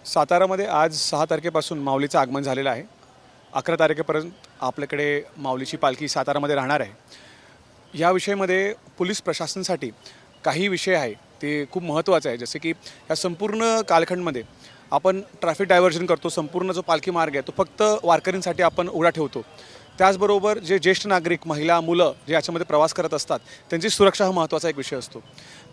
सातारामध्ये आज 6 तारखेपासून माऊलीचं आगमन झालेलं आहे. 11 तारखेपर्यंत आपल्याकडे माऊलीची पालखी सातारामध्ये राहणार आहे. या विषयामध्ये पोलीस प्रशासनासाठी काही विषय आहे ते खूप महत्त्वाचे आहे. जसे की या संपूर्ण कालखंडमध्ये आपण ट्रॅफिक डायव्हर्जन करतो. संपूर्ण जो पालखी मार्ग आहे तो फक्त वारकऱ्यांसाठी आपण उघडा ठेवतो. त्याचबरोबर जे ज्येष्ठ नागरिक, महिला, मुलं जे याच्यामध्ये प्रवास करत असतात त्यांची सुरक्षा हा महत्त्वाचा एक विषय असतो.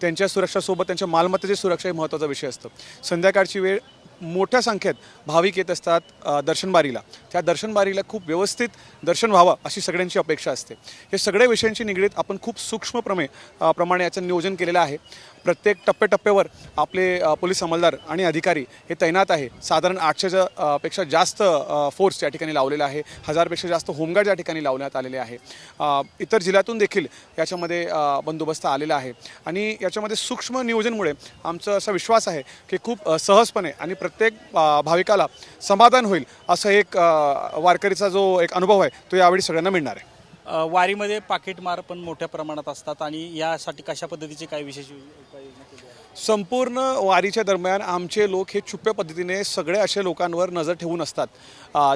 त्यांच्या सुरक्षासोबत त्यांच्या मालमत्तेची सुरक्षा हे महत्त्वाचा विषय असतो. संध्याकाळची वेळ मोठ्या संख्येत भाविक येत असतात दर्शनबारीला. त्या दर्शनबारीला खूप व्यवस्थित दर्शन व्हावं अशी सगळ्यांची अपेक्षा असते. हे सगळ्या विषयांशी निगडीत आपण खूप प्रमाणे याचं नियोजन केलेलं आहे. प्रत्येक टप्प्याटप्प्यावर आपले पोलीस अंमलदार आणि अधिकारी हे तैनात आहे. साधारण 800 पेक्षा जास्त फोर्स या ठिकाणी लावलेला आहे. 1000पेक्षा जास्त होमगार्ड या ठिकाणी लावण्यात आलेले आहे. इतर जिल्ह्यातून देखील याच्यामध्ये बंदोबस्त आलेला आहे आणि याच्यामध्ये सूक्ष्म नियोजनमुळे आमचा असा विश्वास आहे की खूप सहजपणे आणि प्रत्येक भाविकाला समाधान होईल असं एक वारकरीचा जो एक अनुभव आहे तो यावेळी सगळ्यांना मिळणार आहे. वारीमध्ये पाकिटमार पण मोठ्या प्रमाणात असतात आणि यासाठी कशा पद्धतीचे काही विशेष उपाययोजना केली आहे? संपूर्ण वारीच्या दरम्यान आमचे लोक हे छुप्या पद्धतीने सगळे असे लोकांवर नजर ठेवून असतात.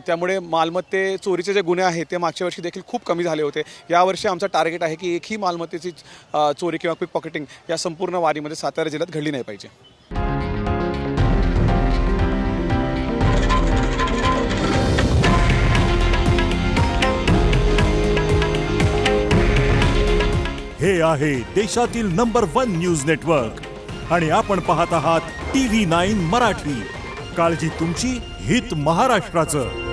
त्यामुळे मालमत्ते चोरीचे जे गुन्हे आहेत ते मागच्या वर्षी देखील खूप कमी झाले होते. यावर्षी आमचं टार्गेट आहे की एकही मालमत्तेची चोरी किंवा पिक पॉकेटिंग या संपूर्ण वारीमध्ये सातारा जिल्ह्यात घडली नाही पाहिजे. हे आहे देशातील नंबर 1 न्यूज नेटवर्क आणि आपण पाहत आहात TV9 मराठी. काळजी तुमची, हित महाराष्ट्राचं.